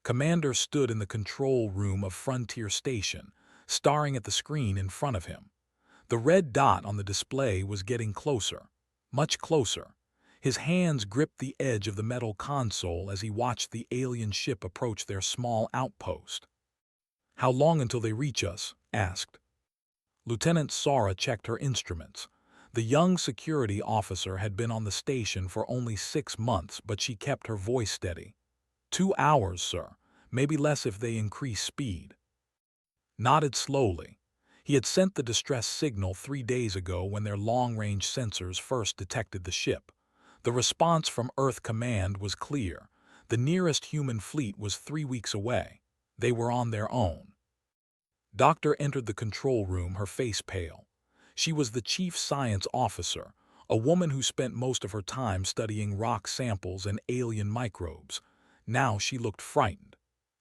Commander stood in the control room of Frontier Station, staring at the screen in front of him. The red dot on the display was getting closer, much closer. His hands gripped the edge of the metal console as he watched the alien ship approach their small outpost. "How long until they reach us?" asked. Lieutenant Sara checked her instruments. The young security officer had been on the station for only 6 months, but she kept her voice steady. 2 hours, sir. Maybe less if they increase speed." Nodded slowly. He had sent the distress signal 3 days ago when their long-range sensors first detected the ship. The response from Earth Command was clear. The nearest human fleet was 3 weeks away. They were on their own. Doctor entered the control room, her face pale. She was the chief science officer, a woman who spent most of her time studying rock samples and alien microbes. Now she looked frightened.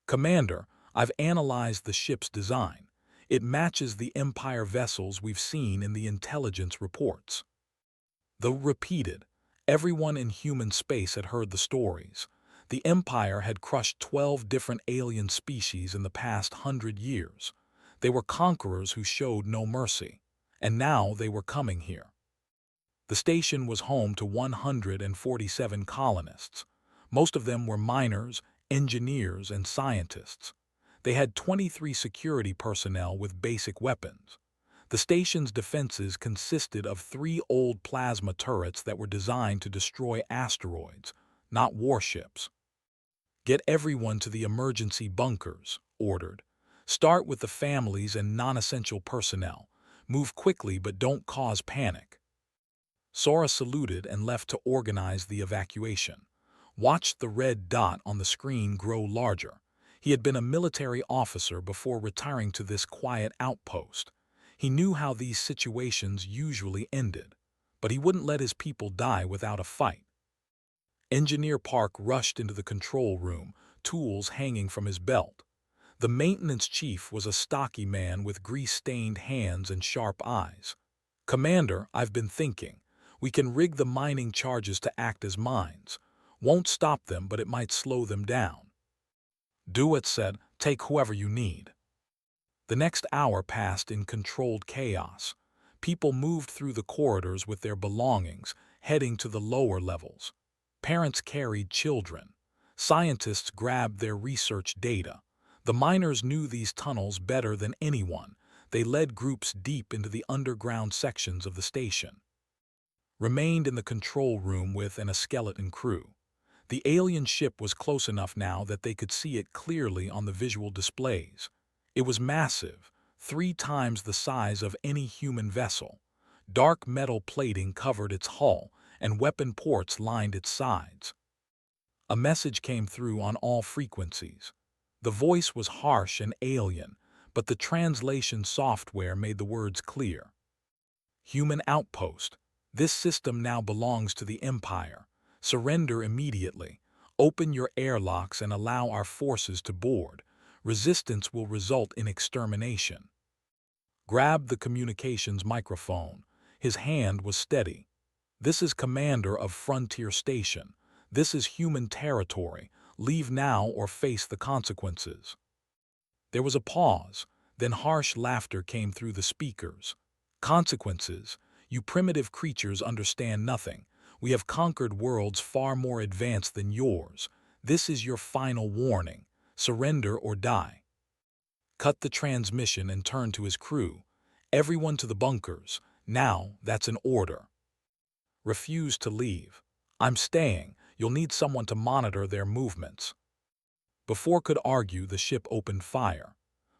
"Commander, I've analyzed the ship's design. It matches the Empire vessels we've seen in the intelligence reports." Though repeated, everyone in human space had heard the stories. The Empire had crushed 12 different alien species in the past 100 years. They were conquerors who showed no mercy, and now they were coming here. The station was home to 147 colonists. Most of them were miners, engineers, and scientists. They had 23 security personnel with basic weapons. The station's defenses consisted of 3 old plasma turrets that were designed to destroy asteroids, not warships. "Get everyone to the emergency bunkers," ordered. "Start with the families and non-essential personnel. Move quickly but don't cause panic." Sora saluted and left to organize the evacuation. Watched the red dot on the screen grow larger. He had been a military officer before retiring to this quiet outpost. He knew how these situations usually ended, but he wouldn't let his people die without a fight. Engineer Park rushed into the control room, tools hanging from his belt. The maintenance chief was a stocky man with grease-stained hands and sharp eyes. "Commander, I've been thinking. We can rig the mining charges to act as mines. Won't stop them, but it might slow them down." "Do it," said. "Take whoever you need." The next hour passed in controlled chaos. People moved through the corridors with their belongings, heading to the lower levels. Parents carried children. Scientists grabbed their research data. The miners knew these tunnels better than anyone. They led groups deep into the underground sections of the station. Remained in the control room with a skeleton crew. The alien ship was close enough now that they could see it clearly on the visual displays. It was massive, 3 times the size of any human vessel. Dark metal plating covered its hull, and weapon ports lined its sides. A message came through on all frequencies. The voice was harsh and alien, but the translation software made the words clear. "Human outpost. This system now belongs to the Empire. Surrender immediately. Open your airlocks and allow our forces to board. Resistance will result in extermination." Grabbed the communications microphone. His hand was steady. "This is Commander of Frontier Station. This is human territory. Leave now or face the consequences." There was a pause, then harsh laughter came through the speakers. "Consequences? You primitive creatures understand nothing. We have conquered worlds far more advanced than yours. This is your final warning. Surrender or die." Cut the transmission and turned to his crew. "Everyone to the bunkers. Now, that's an order." Refused to leave. "I'm staying. You'll need someone to monitor their movements." Before could argue, the ship opened fire.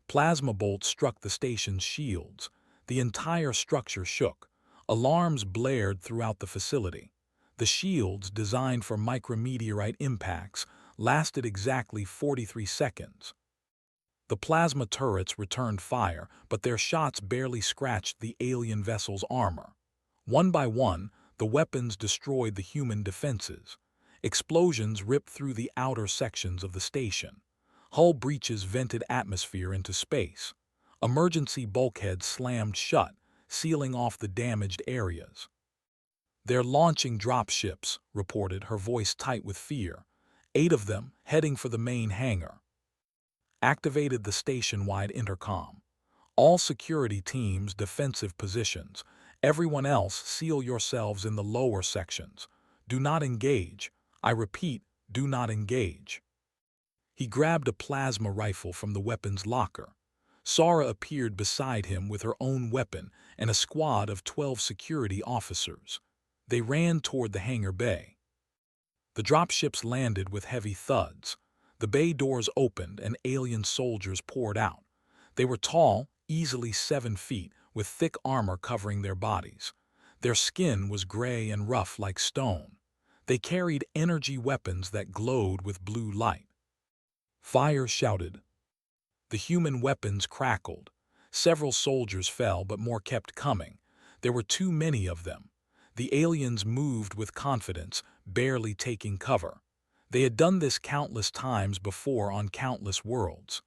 Plasma bolts struck the station's shields. The entire structure shook. Alarms blared throughout the facility. The shields, designed for micrometeorite impacts, lasted exactly 43 seconds. The plasma turrets returned fire, but their shots barely scratched the alien vessel's armor. One by one, the weapons destroyed the human defenses. Explosions ripped through the outer sections of the station. Hull breaches vented atmosphere into space. Emergency bulkheads slammed shut, sealing off the damaged areas. "They're launching dropships," reported, her voice tight with fear. 8 of them, heading for the main hangar. activated the station-wide intercom. All security teams defensive positions. Everyone else seal yourselves in the lower sections. Do not engage. I repeat, do not engage. He grabbed a plasma rifle from the weapons locker. Sara appeared beside him with her own weapon and a squad of 12 security officers. They ran toward the hangar bay. The dropships landed with heavy thuds. The bay doors opened and alien soldiers poured out. They were tall, easily 7 feet, with thick armor covering their bodies. Their skin was gray and rough like stone. They carried energy weapons that glowed with blue light. Fire shouted. The human weapons crackled. Several soldiers fell, but more kept coming. There were too many of them. The aliens moved with confidence, barely taking cover. They had done this countless times before on countless worlds.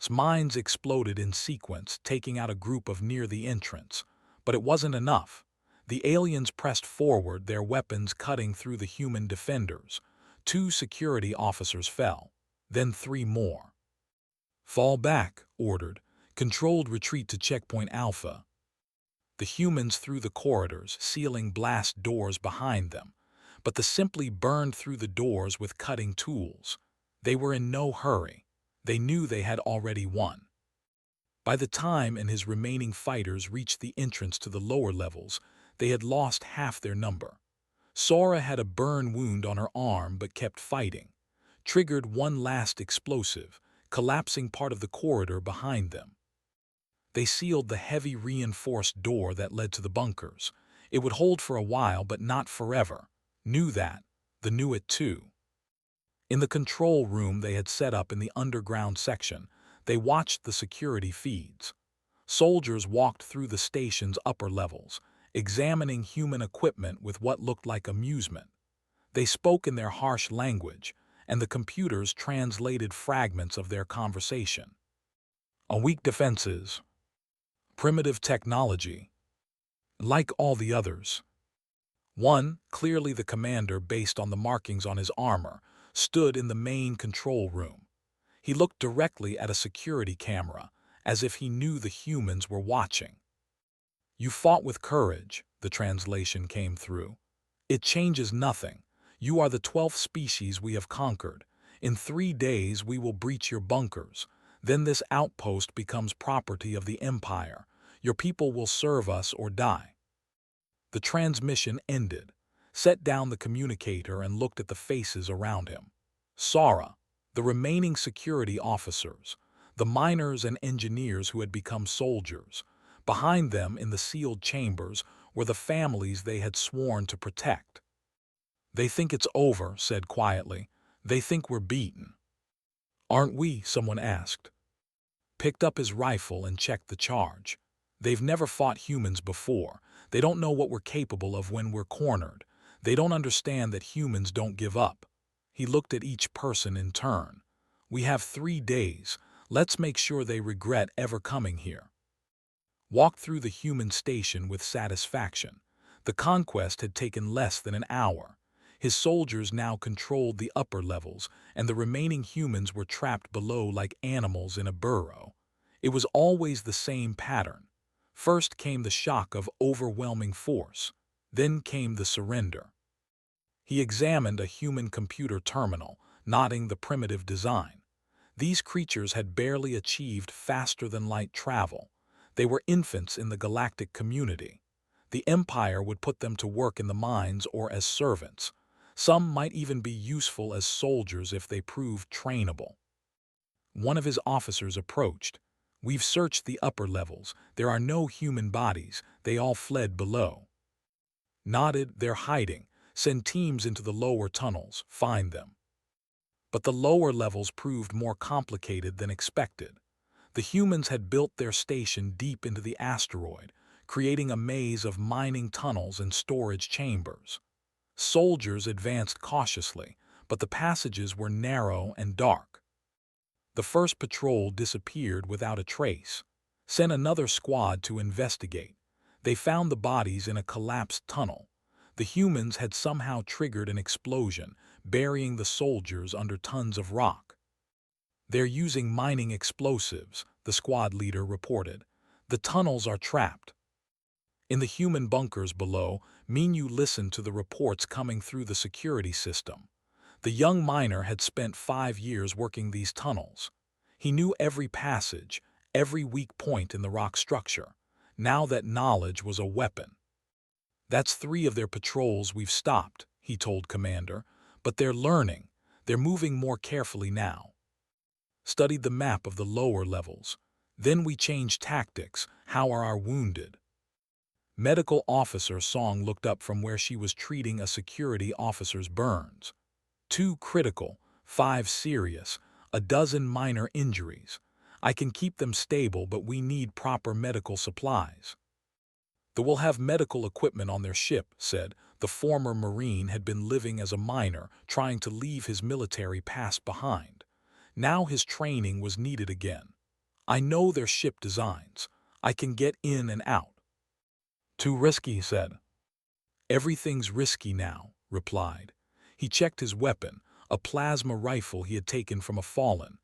Mines exploded in sequence, taking out a group of near the entrance. But it wasn't enough. The aliens pressed forward, their weapons cutting through the human defenders. 2 security officers fell, then 3 more. Fall back, ordered. Controlled retreat to checkpoint Alpha. The humans through the corridors, sealing blast doors behind them. But the simply burned through the doors with cutting tools. They were in no hurry. They knew they had already won. By the time and his remaining fighters reached the entrance to the lower levels, they had lost half their number. Sora had a burn wound on her arm but kept fighting. Triggered one last explosive, collapsing part of the corridor behind them. They sealed the heavy reinforced door that led to the bunkers. It would hold for a while but not forever. Knew that. The knew it too. In the control room they had set up in the underground section, they watched the security feeds. Soldiers walked through the station's upper levels, examining human equipment with what looked like amusement. They spoke in their harsh language, and the computers translated fragments of their conversation. A weak defenses. Primitive technology. Like all the others. One, clearly the commander based on the markings on his armor, stood in the main control room. He looked directly at a security camera, as if he knew the humans were watching. You fought with courage, the translation came through. It changes nothing. You are the 12th species we have conquered. In 3 days we will breach your bunkers. Then this outpost becomes property of the Empire. Your people will serve us or die. The transmission ended. Set down the communicator and looked at the faces around him. Sara, the remaining security officers, the miners and engineers who had become soldiers. Behind them in the sealed chambers were the families they had sworn to protect. They think it's over, said quietly. They think we're beaten. Aren't we? Someone asked. Picked up his rifle and checked the charge. They've never fought humans before. They don't know what we're capable of when we're cornered. They don't understand that humans don't give up. He looked at each person in turn. We have 3 days. Let's make sure they regret ever coming here. Walked through the human station with satisfaction. The conquest had taken less than an hour. His soldiers now controlled the upper levels, and the remaining humans were trapped below like animals in a burrow. It was always the same pattern. First came the shock of overwhelming force. Then came the surrender. He examined a human computer terminal, noting the primitive design. These creatures had barely achieved faster-than-light travel. They were infants in the galactic community. The Empire would put them to work in the mines or as servants. Some might even be useful as soldiers if they proved trainable. One of his officers approached. We've searched the upper levels. There are no human bodies. They all fled below. Nodded, they're hiding. Send teams into the lower tunnels. Find them. But the lower levels proved more complicated than expected. The humans had built their station deep into the asteroid, creating a maze of mining tunnels and storage chambers. Soldiers advanced cautiously, but the passages were narrow and dark. The first patrol disappeared without a trace. Sent another squad to investigate. They found the bodies in a collapsed tunnel. The humans had somehow triggered an explosion, burying the soldiers under tons of rock. They're using mining explosives, the squad leader reported. The tunnels are trapped. In the human bunkers below, Minyu listened to the reports coming through the security system. The young miner had spent 5 years working these tunnels. He knew every passage, every weak point in the rock structure. Now that knowledge was a weapon. "That's 3 of their patrols we've stopped," he told Commander. "But they're learning. They're moving more carefully now." Studied the map of the lower levels. "Then we changed tactics. How are our wounded?" Medical Officer Song looked up from where she was treating a security officer's burns. 2 critical, 5 serious, a dozen minor injuries. I can keep them stable, but we need proper medical supplies. "They will have medical equipment on their ship," said. The former Marine had been living as a miner, trying to leave his military past behind. Now his training was needed again. "I know their ship designs. I can get in and out." "Too risky," he said. "Everything's risky now," replied. He checked his weapon, a plasma rifle he had taken from a fallen.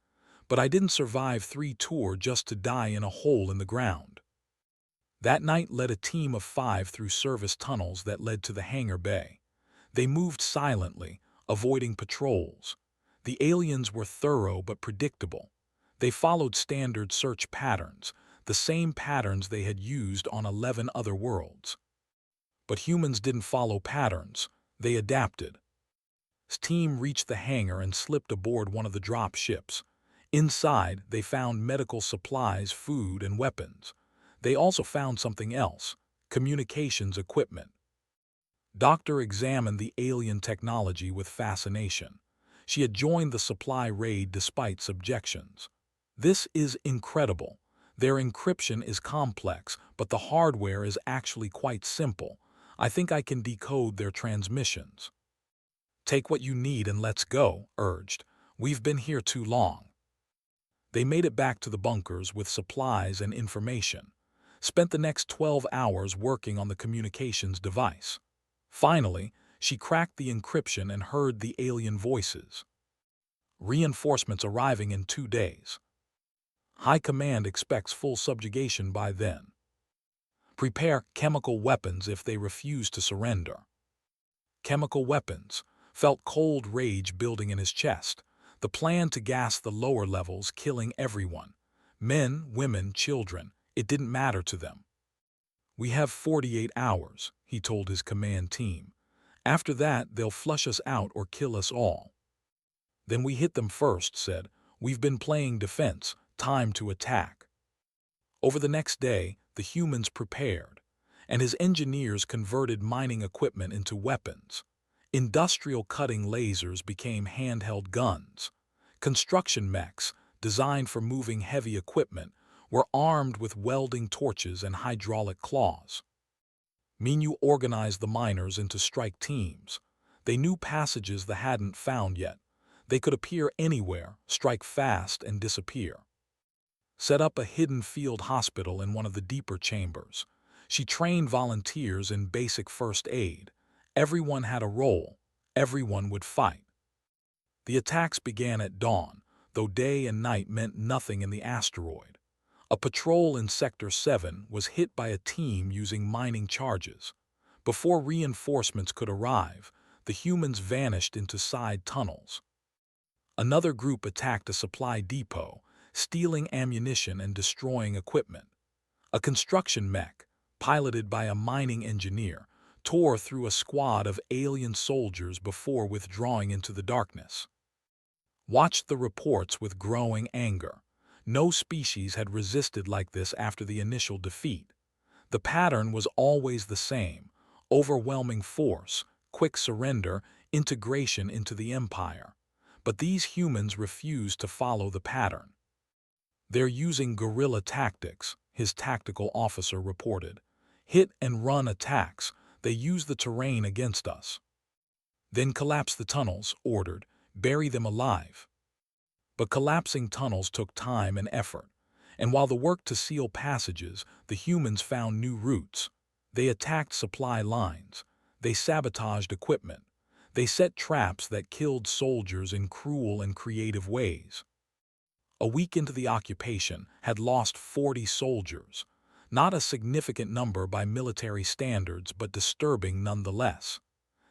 "But I didn't survive 3 tours just to die in a hole in the ground." That night led a team of 5 through service tunnels that led to the hangar bay. They moved silently, avoiding patrols. The aliens were thorough but predictable. They followed standard search patterns, the same patterns they had used on 11 other worlds. But humans didn't follow patterns, they adapted. His team reached the hangar and slipped aboard one of the drop ships. Inside, they found medical supplies, food, and weapons. They also found something else: communications equipment. Doctor examined the alien technology with fascination. She had joined the supply raid despite subjections. "This is incredible. Their encryption is complex, but the hardware is actually quite simple. I think I can decode their transmissions." "Take what you need and let's go," urged. "We've been here too long." They made it back to the bunkers with supplies and information. Spent the next 12 hours working on the communications device. Finally, she cracked the encryption and heard the alien voices. "Reinforcements arriving in 2 days. High Command expects full subjugation by then. Prepare chemical weapons if they refuse to surrender." Chemical weapons. Felt cold rage building in his chest. The plan to gas the lower levels, killing everyone. Men, women, children. It didn't matter to them. "We have 48 hours, he told his command team. "After that, they'll flush us out or kill us all." "Then we hit them first," said. "We've been playing defense. Time to attack." Over the next day, the humans prepared, and his engineers converted mining equipment into weapons. Industrial cutting lasers became handheld guns. Construction mechs, designed for moving heavy equipment, were armed with welding torches and hydraulic claws. Minyu organized the miners into strike teams. They knew passages they hadn't found yet. They could appear anywhere, strike fast, and disappear. Set up a hidden field hospital in one of the deeper chambers. She trained volunteers in basic first aid. Everyone had a role. Everyone would fight. The attacks began at dawn, though day and night meant nothing in the asteroid. A patrol in Sector 7 was hit by a team using mining charges. Before reinforcements could arrive, the humans vanished into side tunnels. Another group attacked a supply depot, stealing ammunition and destroying equipment. A construction mech, piloted by a mining engineer, tore through a squad of alien soldiers before withdrawing into the darkness. Watched the reports with growing anger. No species had resisted like this after the initial defeat. The pattern was always the same: overwhelming force, quick surrender, integration into the empire. But these humans refused to follow the pattern. "They're using guerrilla tactics," his tactical officer reported. "Hit and run attacks. They use the terrain against us." "Then collapse the tunnels," ordered. "Bury them alive." But collapsing tunnels took time and effort, and while the work to seal passages, the humans found new routes. They attacked supply lines. They sabotaged equipment. They set traps that killed soldiers in cruel and creative ways. a week into the occupation, had lost 40 soldiers. Not a significant number by military standards, but disturbing nonetheless.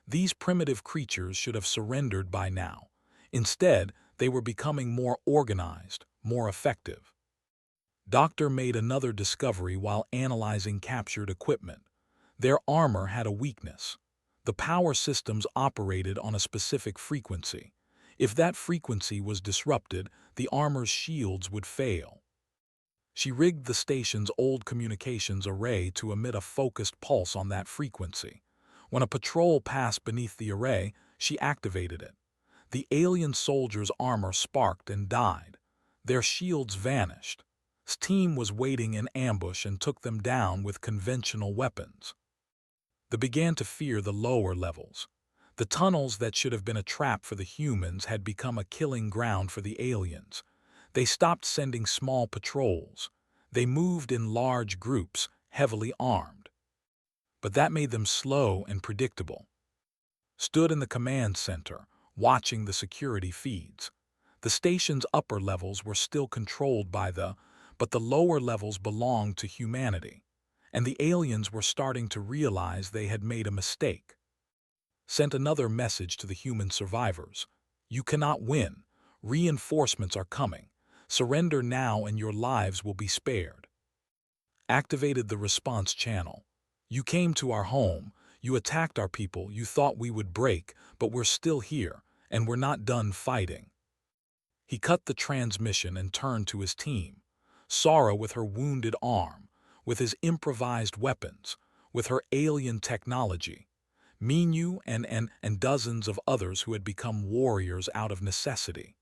These primitive creatures should have surrendered by now. Instead, they were becoming more organized, more effective. Doctor made another discovery while analyzing captured equipment. Their armor had a weakness. The power systems operated on a specific frequency. If that frequency was disrupted, the armor's shields would fail. She rigged the station's old communications array to emit a focused pulse on that frequency. When a patrol passed beneath the array, she activated it. The alien soldiers' armor sparked and died. Their shields vanished. His team was waiting in ambush and took them down with conventional weapons. They began to fear the lower levels. The tunnels that should have been a trap for the humans had become a killing ground for the aliens. They stopped sending small patrols. They moved in large groups, heavily armed. But that made them slow and predictable. Stood in the command center, watching the security feeds. The station's upper levels were still controlled by but the lower levels belonged to humanity, and the aliens were starting to realize they had made a mistake. Sent another message to the human survivors. You cannot win. Reinforcements are coming. Surrender now and your lives will be spared. Activated the response channel. You came to our home. You attacked our people. You thought we would break, but we're still here, and we're not done fighting. He cut the transmission and turned to his team. Sara with her wounded arm, with his improvised weapons, with her alien technology. Minu and dozens of others who had become warriors out of necessity.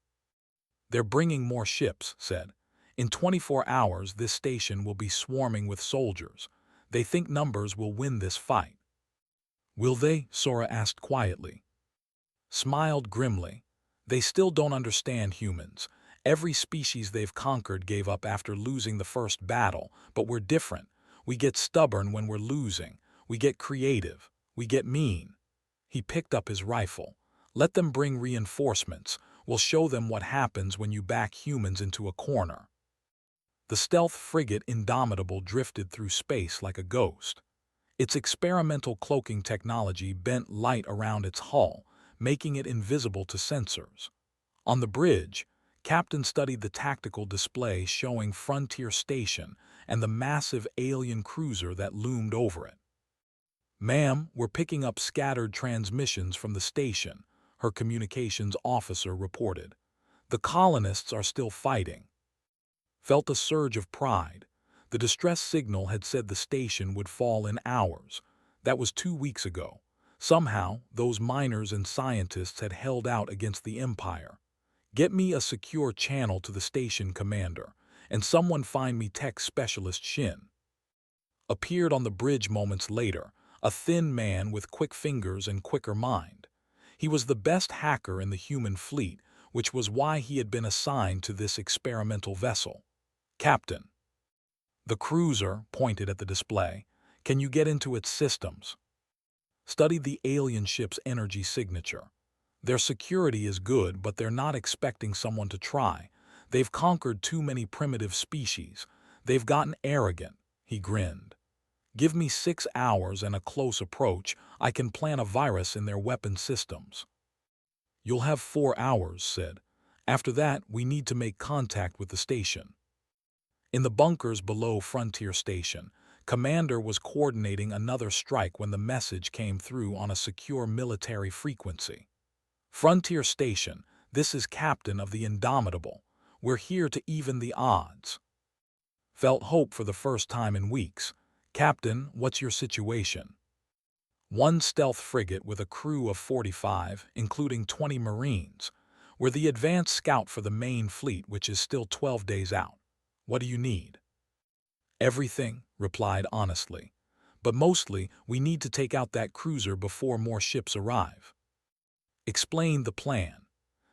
They're bringing more ships, said. In 24 hours, this station will be swarming with soldiers. They think numbers will win this fight. Will they? Sora asked quietly. Smiled grimly. They still don't understand humans. Every species they've conquered gave up after losing the first battle, but we're different. We get stubborn when we're losing. We get creative. We get mean. He picked up his rifle. Let them bring reinforcements. We'll show them what happens when you back humans into a corner. The stealth frigate Indomitable drifted through space like a ghost. Its experimental cloaking technology bent light around its hull, making it invisible to sensors. On the bridge, Captain studied the tactical display showing Frontier Station and the massive alien cruiser that loomed over it. Ma'am, we're picking up scattered transmissions from the station, her communications officer reported. The colonists are still fighting. Felt a surge of pride. The distress signal had said the station would fall in hours. That was 2 weeks ago. Somehow, those miners and scientists had held out against the Empire. Get me a secure channel to the station commander, and someone find me tech specialist Shin. Appeared on the bridge moments later, a thin man with quick fingers and quicker mind. He was the best hacker in the human fleet, which was why he had been assigned to this experimental vessel. Captain. The cruiser pointed at the display. Can you get into its systems? Studied the alien ship's energy signature. Their security is good, but they're not expecting someone to try. They've conquered too many primitive species. They've gotten arrogant. He grinned. Give me 6 hours and a close approach. I can plant a virus in their weapon systems. You'll have 4 hours, said. After that, we need to make contact with the station. In the bunkers below Frontier Station, Commander was coordinating another strike when the message came through on a secure military frequency. Frontier Station, this is Captain of the Indomitable. We're here to even the odds. Felt hope for the first time in weeks. Captain, what's your situation? One stealth frigate with a crew of 45, including 20 Marines. We're the advanced scout for the main fleet, which is still 12 days out. What do you need? Everything, replied honestly. But mostly, we need to take out that cruiser before more ships arrive. Explained the plan.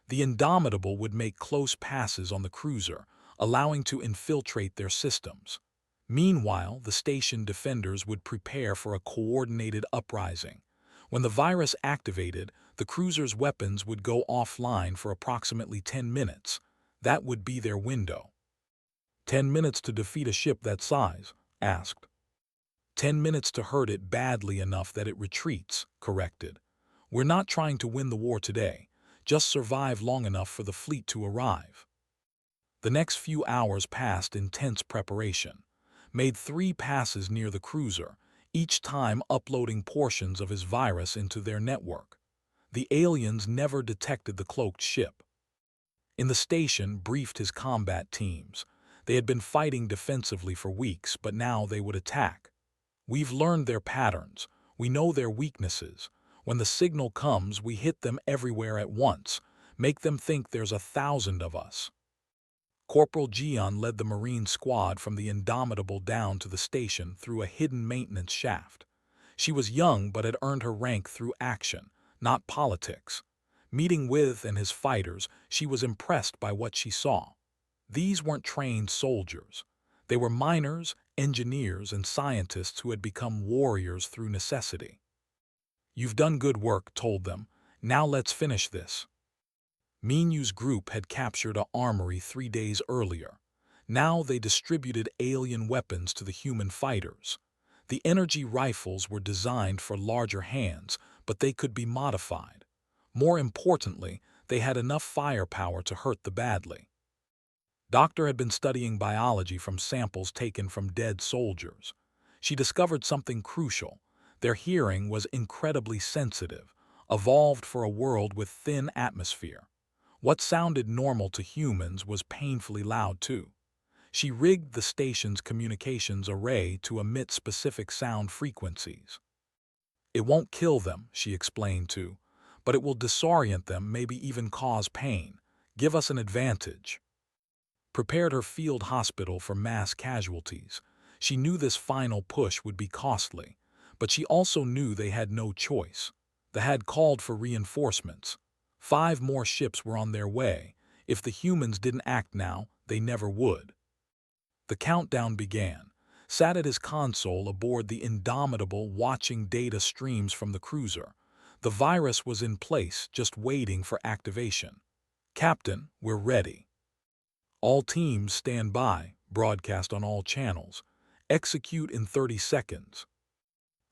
The Indomitable would make close passes on the cruiser, allowing to infiltrate their systems. Meanwhile, the station defenders would prepare for a coordinated uprising. When the virus activated, the cruiser's weapons would go offline for approximately 10 minutes. That would be their window. 10 minutes to defeat a ship that size, asked. 10 minutes to hurt it badly enough that it retreats, corrected. We're not trying to win the war today, just survive long enough for the fleet to arrive. The next few hours passed in tense preparation. Made 3 passes near the cruiser, each time uploading portions of his virus into their network. The aliens never detected the cloaked ship. In the station, briefed his combat teams. They had been fighting defensively for weeks, but now they would attack. We've learned their patterns. We know their weaknesses. When the signal comes, we hit them everywhere at once. Make them think there's 1,000 of us. Corporal Gion led the Marine squad from the Indomitable down to the station through a hidden maintenance shaft. She was young but had earned her rank through action, not politics. Meeting with and his fighters, she was impressed by what she saw. These weren't trained soldiers. They were miners, engineers, and scientists who had become warriors through necessity. "You've done good work," told them. "Now let's finish this." Minyu's group had captured an armory 3 days earlier. Now they distributed alien weapons to the human fighters. The energy rifles were designed for larger hands, but they could be modified. More importantly, they had enough firepower to hurt the badly. Doctor had been studying biology from samples taken from dead soldiers. She discovered something crucial. Their hearing was incredibly sensitive, evolved for a world with thin atmosphere. What sounded normal to humans was painfully loud too. She rigged the station's communications array to emit specific sound frequencies. "It won't kill them," she explained too, "but it will disorient them, maybe even cause pain. Give us an advantage." Prepared her field hospital for mass casualties. She knew this final push would be costly, but she also knew they had no choice. They had called for reinforcements. 5 more ships were on their way. If the humans didn't act now, they never would. The countdown began. Sat at his console aboard the Indomitable, watching data streams from the cruiser. The virus was in place, just waiting for activation. "Captain, we're ready." "All teams stand by," broadcast on all channels. "Execute in 30 seconds."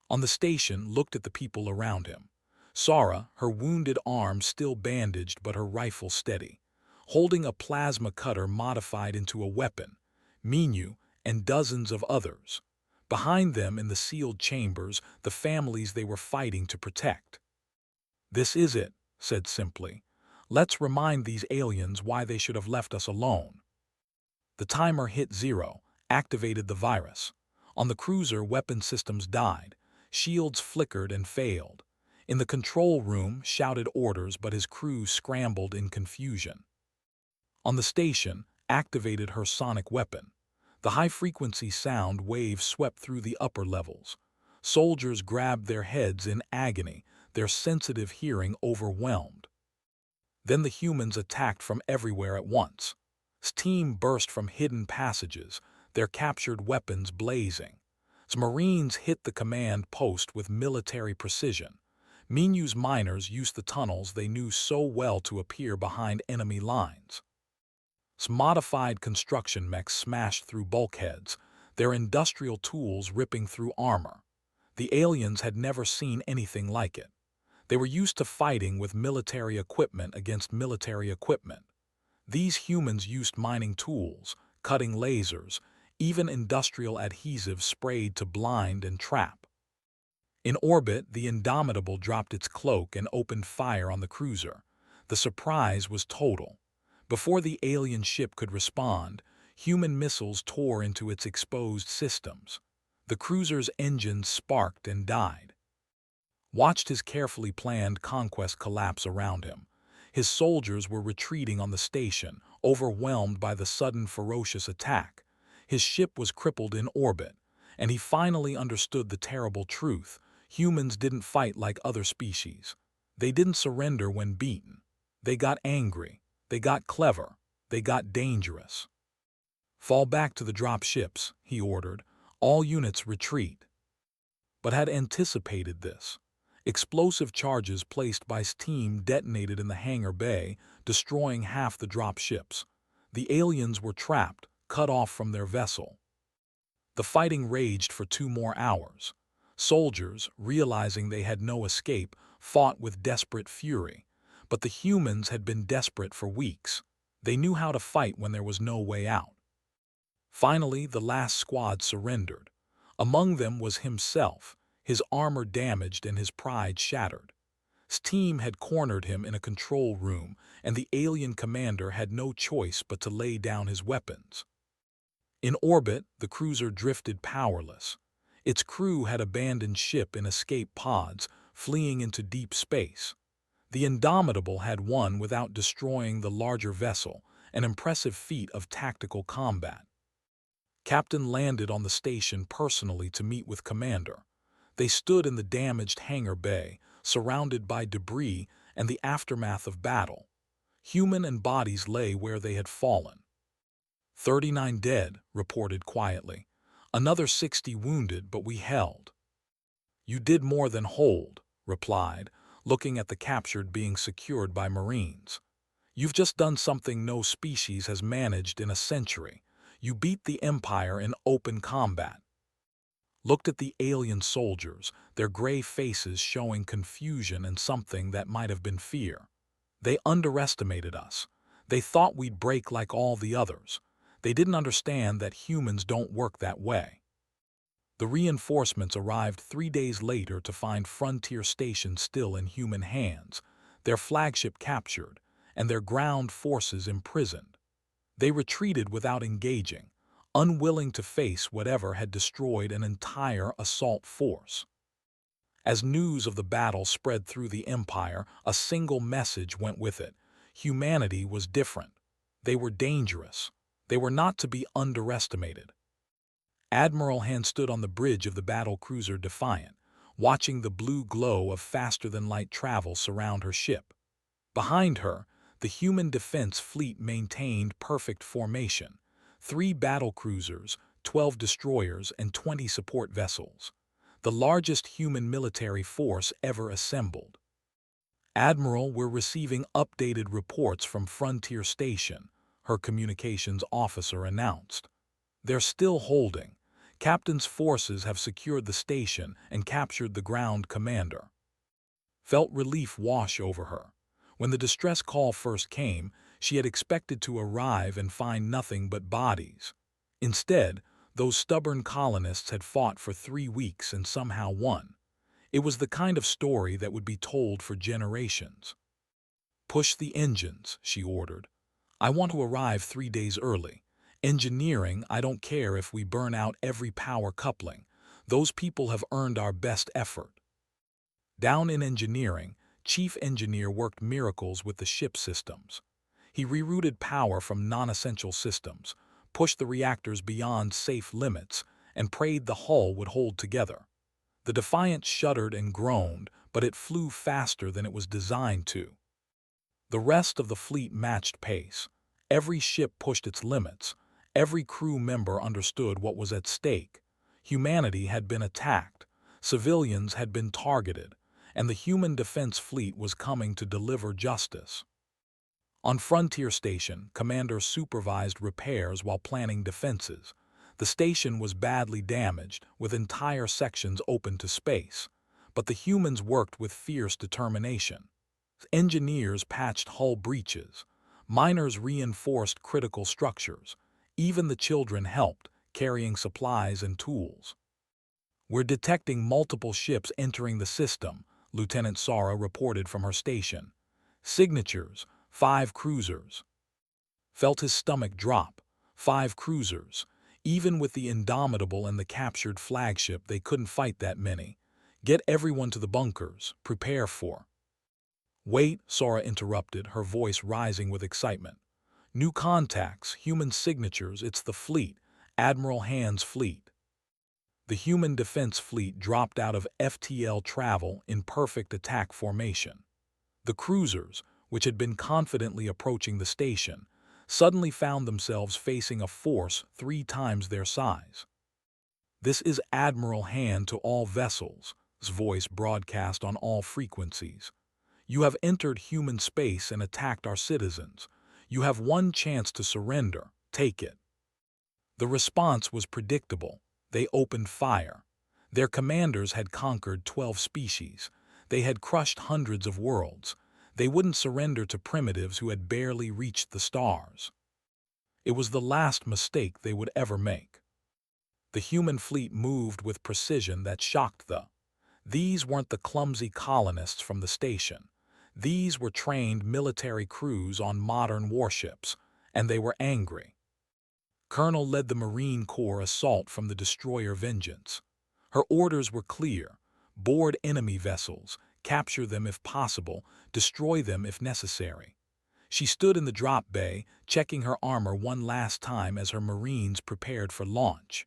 On the station, looked at the people around him. Sara, her wounded arm still bandaged but her rifle steady, holding a plasma cutter modified into a weapon. Minyu and dozens of others. Behind them in the sealed chambers, the families they were fighting to protect. "This is it," said simply. "Let's remind these aliens why they should have left us alone." The timer hit 0, activated the virus. On the cruiser, weapon systems died. Shields flickered and failed. In the control room, shouted orders, but his crew scrambled in confusion. On the station, activated her sonic weapon. The high-frequency sound wave swept through the upper levels. Soldiers grabbed their heads in agony, their sensitive hearing overwhelmed. Then the humans attacked from everywhere at once. Steam burst from hidden passages, their captured weapons blazing. Marines hit the command post with military precision. Minyu's miners used the tunnels they knew so well to appear behind enemy lines. Modified construction mechs smashed through bulkheads, their industrial tools ripping through armor. The aliens had never seen anything like it. They were used to fighting with military equipment against military equipment. These humans used mining tools, cutting lasers, even industrial adhesives sprayed to blind and trap. In orbit, the Indomitable dropped its cloak and opened fire on the cruiser. The surprise was total. Before the alien ship could respond, human missiles tore into its exposed systems. The cruiser's engines sparked and died. Watched his carefully planned conquest collapse around him. His soldiers were retreating on the station, overwhelmed by the sudden ferocious attack. His ship was crippled in orbit, and he finally understood the terrible truth. Humans didn't fight like other species. They didn't surrender when beaten. They got angry. They got clever. They got dangerous. "Fall back to the drop ships," he ordered. "All units retreat." But had anticipated this. Explosive charges placed by his team detonated in the hangar bay, destroying half the drop ships. The aliens were trapped, cut off from their vessel. The fighting raged for 2 more hours. Soldiers, realizing they had no escape, fought with desperate fury. But the humans had been desperate for weeks. They knew how to fight when there was no way out. Finally, the last squad surrendered. Among them was himself, his armor damaged and his pride shattered. His team had cornered him in a control room, and the alien commander had no choice but to lay down his weapons. In orbit, the cruiser drifted powerless. Its crew had abandoned ship in escape pods, fleeing into deep space. The Indomitable had won without destroying the larger vessel, an impressive feat of tactical combat. Captain landed on the station personally to meet with Commander. They stood in the damaged hangar bay, surrounded by debris and the aftermath of battle. Human and bodies lay where they had fallen. 39 dead, reported quietly. Another 60 wounded, but we held. You did more than hold, replied, looking at the captured being secured by Marines. You've just done something no species has managed in a century. You beat the Empire in open combat. Looked at the alien soldiers, their gray faces showing confusion and something that might have been fear. They underestimated us. They thought we'd break like all the others. They didn't understand that humans don't work that way. The reinforcements arrived 3 days later to find Frontier Station still in human hands, their flagship captured, and their ground forces imprisoned. They retreated without engaging, unwilling to face whatever had destroyed an entire assault force. As news of the battle spread through the Empire, a single message went with it. Humanity was different. They were dangerous. They were not to be underestimated. Admiral Han stood on the bridge of the battle cruiser Defiant, watching the blue glow of faster-than-light travel surround her ship. Behind her, the human defense fleet maintained perfect formation. 3 battle cruisers, 12 destroyers, and 20 support vessels. The largest human military force ever assembled. Admiral, we're receiving updated reports from Frontier Station, her communications officer announced. They're still holding. Captain's forces have secured the station and captured the ground commander. Felt relief wash over her. When the distress call first came, she had expected to arrive and find nothing but bodies. Instead, those stubborn colonists had fought for 3 weeks and somehow won. It was the kind of story that would be told for generations. Push the engines, she ordered. I want to arrive 3 days early. Engineering, I don't care if we burn out every power coupling. Those people have earned our best effort. Down in engineering, Chief Engineer worked miracles with the ship systems. He rerouted power from non-essential systems, pushed the reactors beyond safe limits, and prayed the hull would hold together. The Defiant shuddered and groaned, but it flew faster than it was designed to. The rest of the fleet matched pace. Every ship pushed its limits. Every crew member understood what was at stake. Humanity had been attacked. Civilians had been targeted. And the human defense fleet was coming to deliver justice. On Frontier Station, Commander supervised repairs while planning defenses. The station was badly damaged, with entire sections open to space. But the humans worked with fierce determination. Engineers patched hull breaches. Miners reinforced critical structures. Even the children helped, carrying supplies and tools. We're detecting multiple ships entering the system, Lieutenant Sara reported from her station. Signatures, 5 cruisers. Felt his stomach drop. 5 cruisers. Even with the Indomitable and the captured flagship, they couldn't fight that many. Get everyone to the bunkers. Prepare for. Wait, Sara interrupted, her voice rising with excitement. New contacts, human signatures, it's the fleet, Admiral Han's fleet. The human defense fleet dropped out of FTL travel in perfect attack formation. The cruisers, which had been confidently approaching the station, suddenly found themselves facing a force 3 times their size. This is Admiral Han to all vessels, his voice broadcast on all frequencies. You have entered human space and attacked our citizens. You have one chance to surrender. Take it." The response was predictable. They opened fire. Their commanders had conquered 12 species. They had crushed hundreds of worlds. They wouldn't surrender to primitives who had barely reached the stars. It was the last mistake they would ever make. The human fleet moved with precision that shocked them. These weren't the clumsy colonists from the station. These were trained military crews on modern warships, and they were angry. Colonel led the Marine Corps assault from the destroyer Vengeance. Her orders were clear: board enemy vessels, capture them if possible, destroy them if necessary. She stood in the drop bay, checking her armor one last time as her Marines prepared for launch.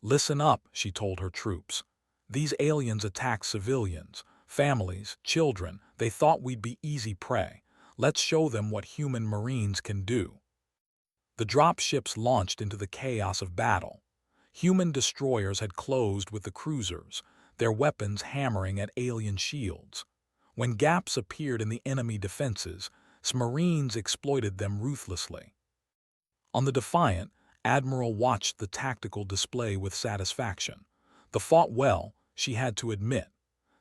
"Listen up," she told her troops. "These aliens attack civilians, families, children. They thought we'd be easy prey. Let's show them what human Marines can do." The drop ships launched into the chaos of battle. Human destroyers had closed with the cruisers, their weapons hammering at alien shields. When gaps appeared in the enemy defenses, Marines exploited them ruthlessly. On the Defiant, Admiral watched the tactical display with satisfaction. They fought well, she had to admit.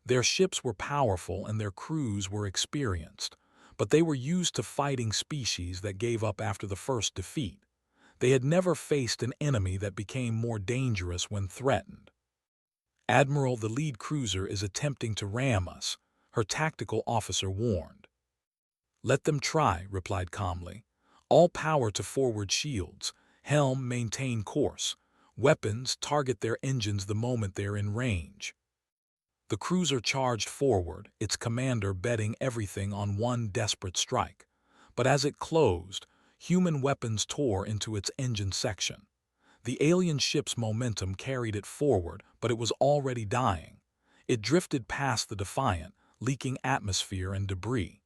Their ships were powerful and their crews were experienced, but they were used to fighting species that gave up after the first defeat. They had never faced an enemy that became more dangerous when threatened. "Admiral, the lead cruiser is attempting to ram us," her tactical officer warned. "Let them try," replied calmly. "All power to forward shields. Helm, maintain course. Weapons, target their engines the moment they're in range." The cruiser charged forward, its commander betting everything on one desperate strike. But as it closed, human weapons tore into its engine section. The alien ship's momentum carried it forward, but it was already dying. It drifted past the Defiant, leaking atmosphere and debris.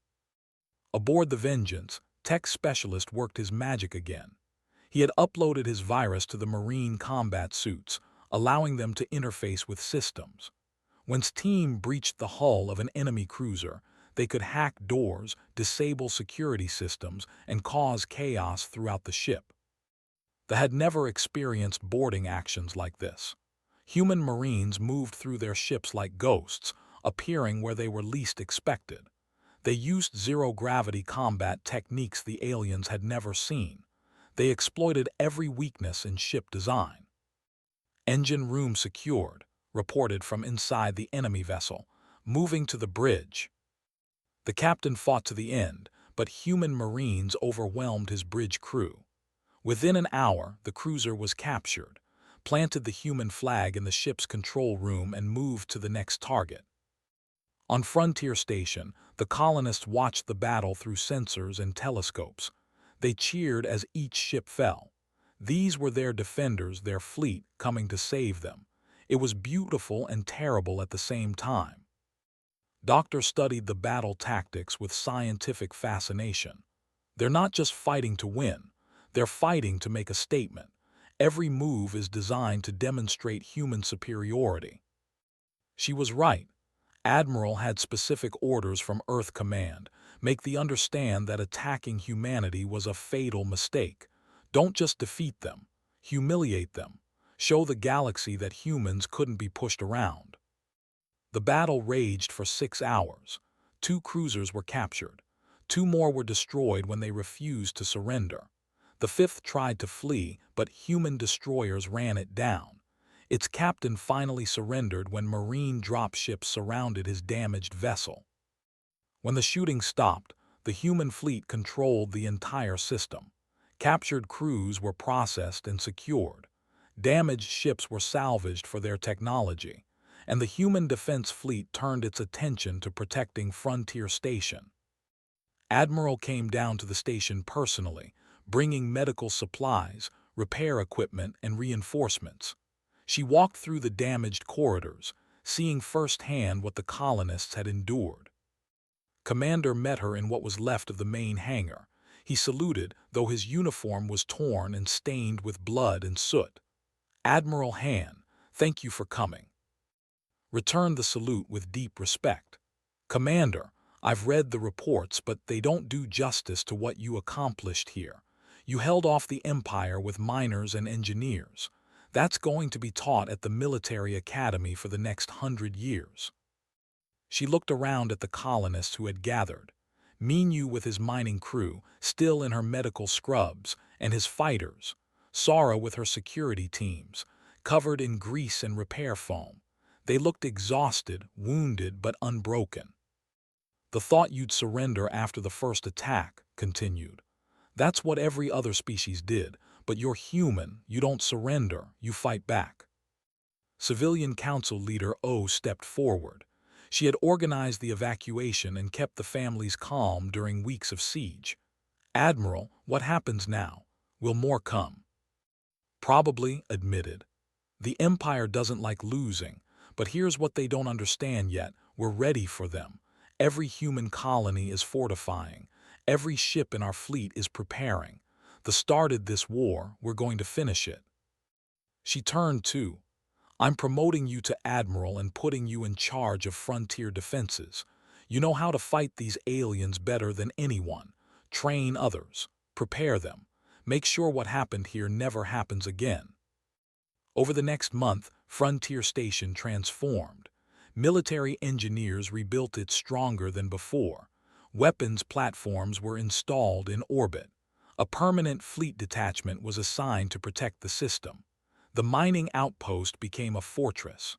Aboard the Vengeance, tech specialist worked his magic again. He had uploaded his virus to the Marine combat suits, allowing them to interface with systems. When his team breached the hull of an enemy cruiser, they could hack doors, disable security systems, and cause chaos throughout the ship. They had never experienced boarding actions like this. Human Marines moved through their ships like ghosts, appearing where they were least expected. They used zero-gravity combat techniques the aliens had never seen. They exploited every weakness in ship design. "Engine room secured," reported from inside the enemy vessel, moving to the bridge. The captain fought to the end, but human Marines overwhelmed his bridge crew. Within an hour, the cruiser was captured, planted the human flag in the ship's control room, and moved to the next target. On Frontier Station, the colonists watched the battle through sensors and telescopes. They cheered as each ship fell. These were their defenders, their fleet, coming to save them. It was beautiful and terrible at the same time. Doctor studied the battle tactics with scientific fascination. They're not just fighting to win. They're fighting to make a statement. Every move is designed to demonstrate human superiority. She was right. Admiral had specific orders from Earth Command. Make them understand that attacking humanity was a fatal mistake. Don't just defeat them. Humiliate them. Show the galaxy that humans couldn't be pushed around. The battle raged for 6 hours. 2 cruisers were captured. 2 more were destroyed when they refused to surrender. The 5th tried to flee, but human destroyers ran it down. Its captain finally surrendered when Marine dropships surrounded his damaged vessel. When the shooting stopped, the human fleet controlled the entire system. Captured crews were processed and secured. Damaged ships were salvaged for their technology, and the human defense fleet turned its attention to protecting Frontier Station. Admiral came down to the station personally, bringing medical supplies, repair equipment, and reinforcements. She walked through the damaged corridors, seeing firsthand what the colonists had endured. Commander met her in what was left of the main hangar. He saluted, though his uniform was torn and stained with blood and soot. "Admiral Han, thank you for coming." Returned the salute with deep respect. "Commander, I've read the reports, but they don't do justice to what you accomplished here. You held off the Empire with miners and engineers. That's going to be taught at the military academy for the next 100 years. She looked around at the colonists who had gathered. Minyu with his mining crew, still in her medical scrubs, and his fighters. Sara with her security teams, covered in grease and repair foam. They looked exhausted, wounded, but unbroken. The thought you'd surrender after the first attack continued. That's what every other species did, but you're human, you don't surrender, you fight back. Civilian Council Leader O stepped forward. She had organized the evacuation and kept the families calm during weeks of siege. Admiral, what happens now? Will more come? Probably, admitted. The Empire doesn't like losing, but here's what they don't understand yet. We're ready for them. Every human colony is fortifying. Every ship in our fleet is preparing. The started this war, we're going to finish it. She turned to, I'm promoting you to Admiral and putting you in charge of frontier defenses. You know how to fight these aliens better than anyone. Train others. Prepare them. Make sure what happened here never happens again. Over the next month, Frontier Station transformed. Military engineers rebuilt it stronger than before. Weapons platforms were installed in orbit. A permanent fleet detachment was assigned to protect the system. The mining outpost became a fortress.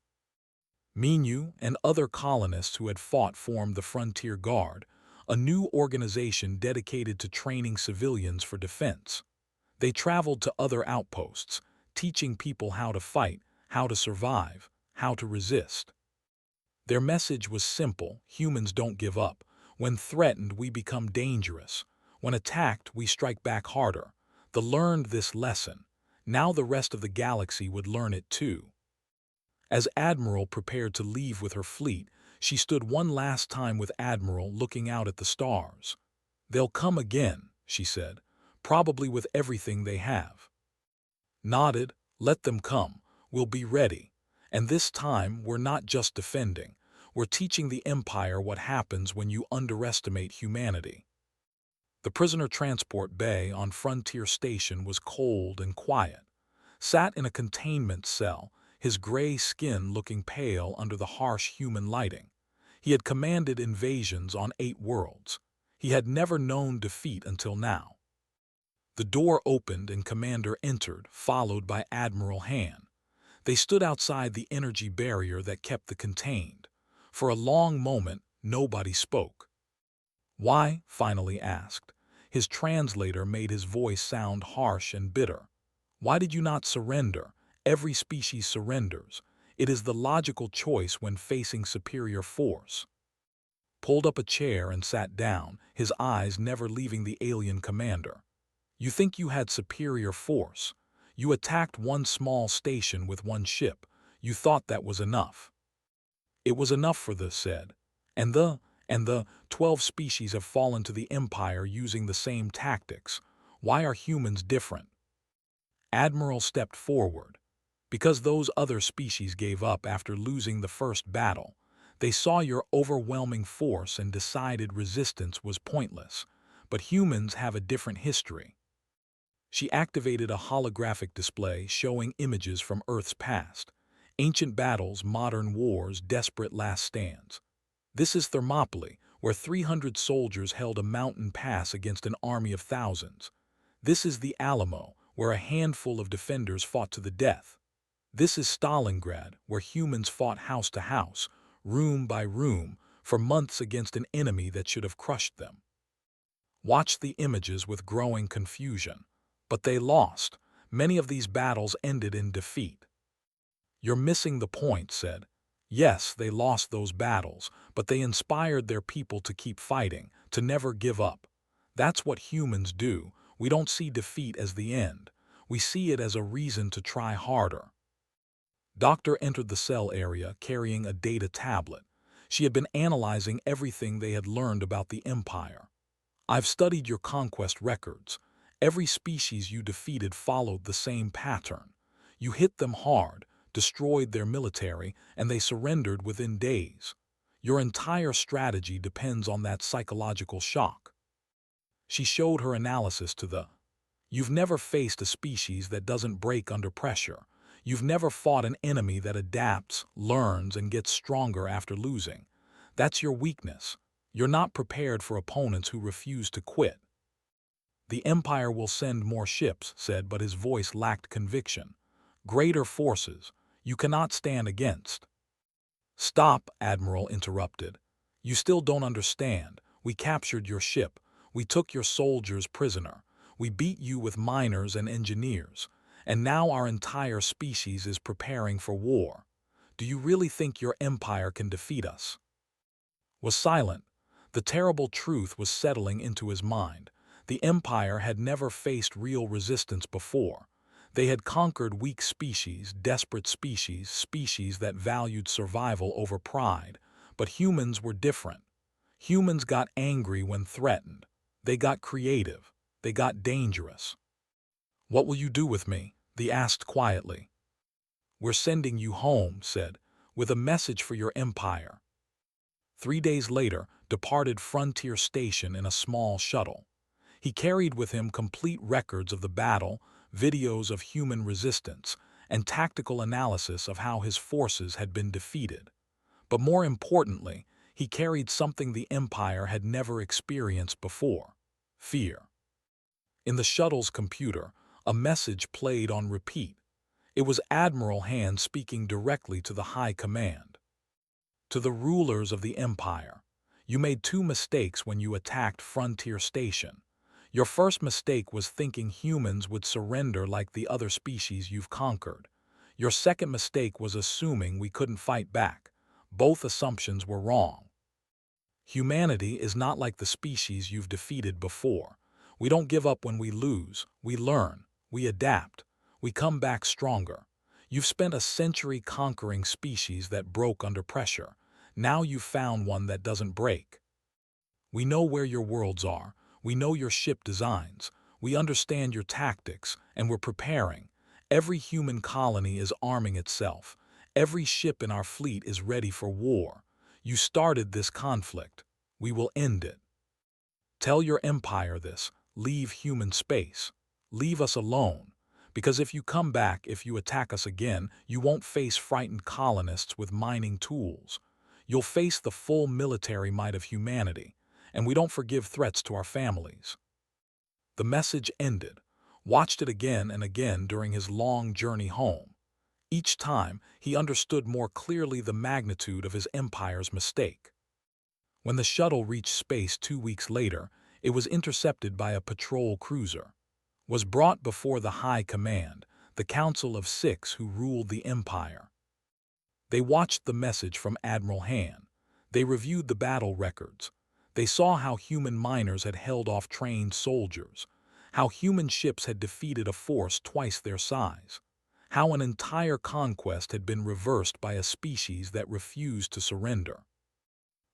Minyu and other colonists who had fought formed the Frontier Guard, a new organization dedicated to training civilians for defense. They traveled to other outposts, teaching people how to fight, how to survive, how to resist. Their message was simple: humans don't give up. When threatened, we become dangerous. When attacked, we strike back harder. They learned this lesson. Now the rest of the galaxy would learn it too. As Admiral prepared to leave with her fleet, she stood one last time with Admiral, looking out at the stars. They'll come again, she said, probably with everything they have. Nodded, let them come, we'll be ready. And this time we're not just defending, we're teaching the Empire what happens when you underestimate humanity. The prisoner transport bay on Frontier Station was cold and quiet. Sat in a containment cell, his gray skin looking pale under the harsh human lighting. He had commanded invasions on 8 worlds. He had never known defeat until now. The door opened and Commander entered, followed by Admiral Han. They stood outside the energy barrier that kept the contained. For a long moment, nobody spoke. Why? Finally asked. His translator made his voice sound harsh and bitter. Why did you not surrender? Every species surrenders. It is the logical choice when facing superior force. Pulled up a chair and sat down, his eyes never leaving the alien commander. You think you had superior force. You attacked one small station with one ship. You thought that was enough. It was enough for the said. And the 12 species have fallen to the Empire using the same tactics. Why are humans different? Admiral stepped forward. Because those other species gave up after losing the first battle. They saw your overwhelming force and decided resistance was pointless. But humans have a different history. She activated a holographic display showing images from Earth's past. Ancient battles, modern wars, desperate last stands. This is Thermopylae, where 300 soldiers held a mountain pass against an army of thousands. This is the Alamo, where a handful of defenders fought to the death. This is Stalingrad, where humans fought house to house, room by room, for months against an enemy that should have crushed them. Watch the images with growing confusion. But they lost. Many of these battles ended in defeat. You're missing the point, said. Yes, they lost those battles, but they inspired their people to keep fighting, to never give up. That's what humans do. We don't see defeat as the end. We see it as a reason to try harder. Doctor entered the cell area carrying a data tablet. She had been analyzing everything they had learned about the Empire. I've studied your conquest records. Every species you defeated followed the same pattern. You hit them hard, destroyed their military, and they surrendered within days. Your entire strategy depends on that psychological shock. She showed her analysis to the You've never faced a species that doesn't break under pressure. You've never fought an enemy that adapts, learns, and gets stronger after losing. That's your weakness. You're not prepared for opponents who refuse to quit. The Empire will send more ships, said, but his voice lacked conviction. Greater forces. You cannot stand against. Stop, Admiral interrupted. You still don't understand. We captured your ship. We took your soldiers prisoner. We beat you with miners and engineers, and now our entire species is preparing for war. Do you really think your empire can defeat us? Was silent. The terrible truth was settling into his mind. The empire had never faced real resistance before. They had conquered weak species, desperate species, species that valued survival over pride. But humans were different. Humans got angry when threatened. They got creative. They got dangerous. What will you do with me? They asked quietly. We're sending you home, said, with a message for your empire. 3 days later, departed Frontier Station in a small shuttle. He carried with him complete records of the battle, videos of human resistance, and tactical analysis of how his forces had been defeated. But more importantly, he carried something the Empire had never experienced before: fear. In the shuttle's computer, a message played on repeat. It was Admiral Hand speaking directly to the High Command. To the rulers of the Empire, you made 2 mistakes when you attacked Frontier Station. Your first mistake was thinking humans would surrender like the other species you've conquered. Your second mistake was assuming we couldn't fight back. Both assumptions were wrong. Humanity is not like the species you've defeated before. We don't give up when we lose. We learn. We adapt. We come back stronger. You've spent a century conquering species that broke under pressure. Now you've found one that doesn't break. We know where your worlds are. We know your ship designs. We understand your tactics, and we're preparing. Every human colony is arming itself. Every ship in our fleet is ready for war. You started this conflict. We will end it. Tell your empire this. Leave human space. Leave us alone. Because if you come back, if you attack us again, you won't face frightened colonists with mining tools. You'll face the full military might of humanity, and we don't forgive threats to our families. The message ended. Watched it again and again during his long journey home. Each time, he understood more clearly the magnitude of his empire's mistake. When the shuttle reached space 2 weeks later, it was intercepted by a patrol cruiser. Was brought before the High Command, the Council of 6 who ruled the Empire. They watched the message from Admiral Han. They reviewed the battle records. They saw how human miners had held off trained soldiers, how human ships had defeated a force twice their size, how an entire conquest had been reversed by a species that refused to surrender.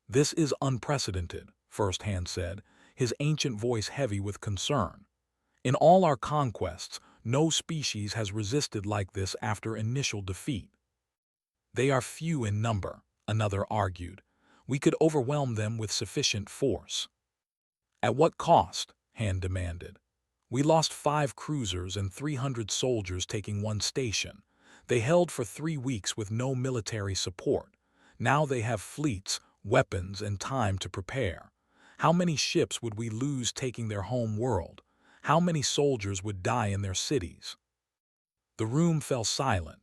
This is unprecedented, First Hand said, his ancient voice heavy with concern. In all our conquests, no species has resisted like this after initial defeat. They are few in number, another argued. We could overwhelm them with sufficient force. At what cost? Hand demanded. We lost 5 cruisers and 300 soldiers taking one station. They held for 3 weeks with no military support. Now they have fleets, weapons, and time to prepare. How many ships would we lose taking their home world? How many soldiers would die in their cities? The room fell silent.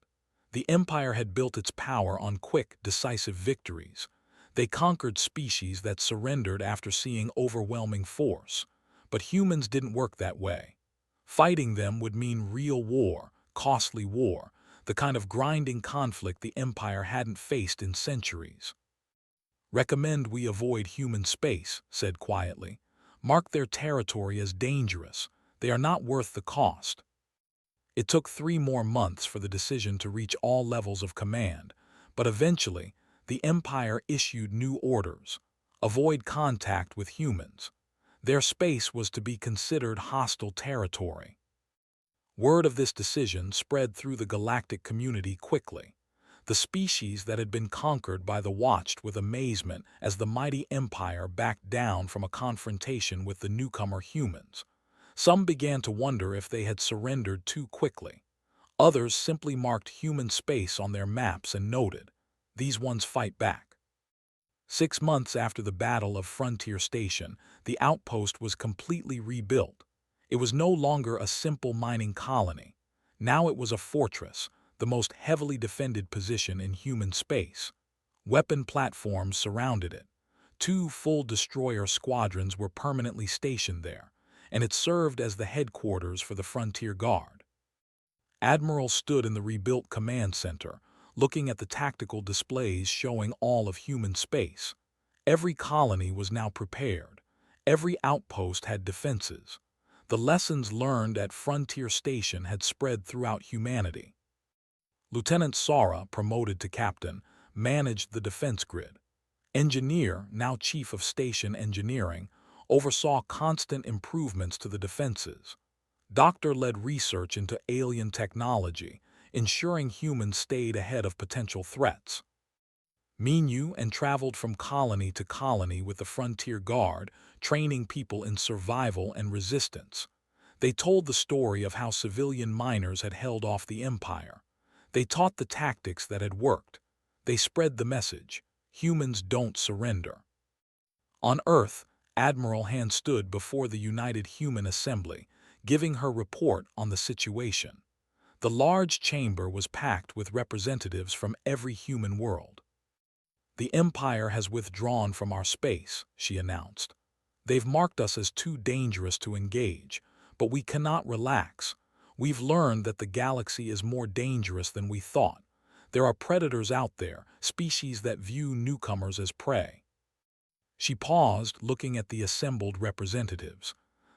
The Empire had built its power on quick, decisive victories. They conquered species that surrendered after seeing overwhelming force. But humans didn't work that way. Fighting them would mean real war, costly war, the kind of grinding conflict the Empire hadn't faced in centuries. Recommend we avoid human space, said quietly. Mark their territory as dangerous. They are not worth the cost. It took 3 more months for the decision to reach all levels of command, but eventually, the Empire issued new orders. Avoid contact with humans. Their space was to be considered hostile territory. Word of this decision spread through the galactic community quickly. The species that had been conquered by the watched with amazement as the mighty empire backed down from a confrontation with the newcomer humans. Some began to wonder if they had surrendered too quickly. Others simply marked human space on their maps and noted, "These ones fight back." 6 months after the Battle of Frontier Station, the outpost was completely rebuilt. It was no longer a simple mining colony. Now it was a fortress, the most heavily defended position in human space. Weapon platforms surrounded it. 2 full destroyer squadrons were permanently stationed there, and it served as the headquarters for the Frontier Guard. Admiral stood in the rebuilt command center, looking at the tactical displays showing all of human space. Every colony was now prepared. Every outpost had defenses. The lessons learned at Frontier Station had spread throughout humanity. Lieutenant Sara, promoted to captain, managed the defense grid. Engineer, now chief of station engineering, oversaw constant improvements to the defenses. Doctor led research into alien technology, ensuring humans stayed ahead of potential threats. Minu and traveled from colony to colony with the Frontier Guard, training people in survival and resistance. They told the story of how civilian miners had held off the Empire. They taught the tactics that had worked. They spread the message, humans don't surrender. On Earth, Admiral Han stood before the United Human Assembly, giving her report on the situation. The large chamber was packed with representatives from every human world. "The Empire has withdrawn from our space," she announced. "They've marked us as too dangerous to engage, but we cannot relax. We've learned that the galaxy is more dangerous than we thought. There are predators out there, species that view newcomers as prey." She paused, looking at the assembled representatives.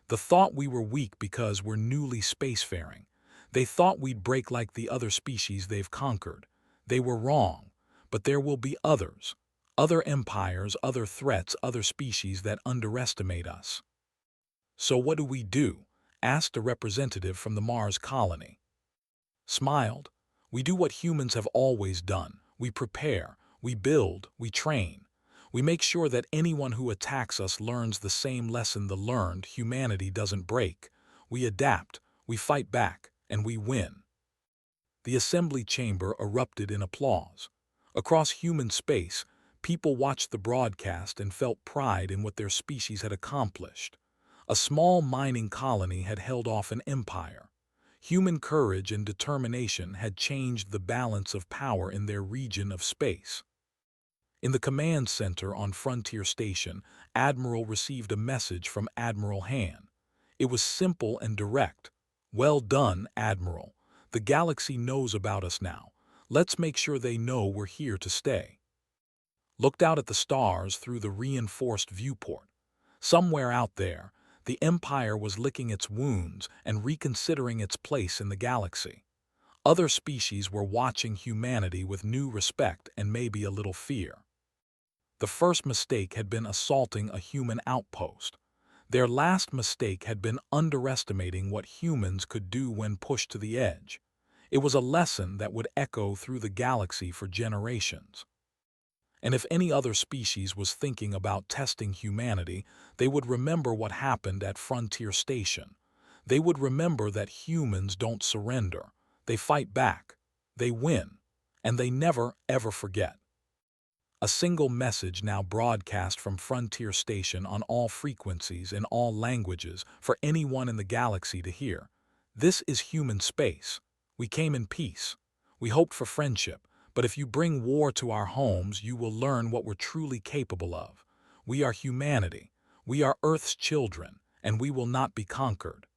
"The thought we were weak because we're newly spacefaring. They thought we'd break like the other species they've conquered. They were wrong, but there will be others. Other empires, other threats, other species that underestimate us." "So what do?" asked a representative from the Mars colony. Smiled. "We do what humans have always done. We prepare, we build, we train. We make sure that anyone who attacks us learns the same lesson the learned humanity doesn't break. We adapt, we fight back, and we win." The assembly chamber erupted in applause. Across human space, people watched the broadcast and felt pride in what their species had accomplished. A small mining colony had held off an empire. Human courage and determination had changed the balance of power in their region of space. In the command center on Frontier Station, Admiral received a message from Admiral Han. It was simple and direct. "Well done, Admiral. The galaxy knows about us now. Let's make sure they know we're here to stay." Looked out at the stars through the reinforced viewport. Somewhere out there, the Empire was licking its wounds and reconsidering its place in the galaxy. Other species were watching humanity with new respect and maybe a little fear. The first mistake had been assaulting a human outpost. Their last mistake had been underestimating what humans could do when pushed to the edge. It was a lesson that would echo through the galaxy for generations. And if any other species was thinking about testing humanity, they would remember what happened at Frontier Station. They would remember that humans don't surrender. They fight back. They win. And they never, ever forget. A single message now broadcast from Frontier Station on all frequencies in all languages for anyone in the galaxy to hear. "This is human space. We came in peace. We hoped for friendship. But if you bring war to our homes, you will learn what we're truly capable of. We are humanity. We are Earth's children, and we will not be conquered."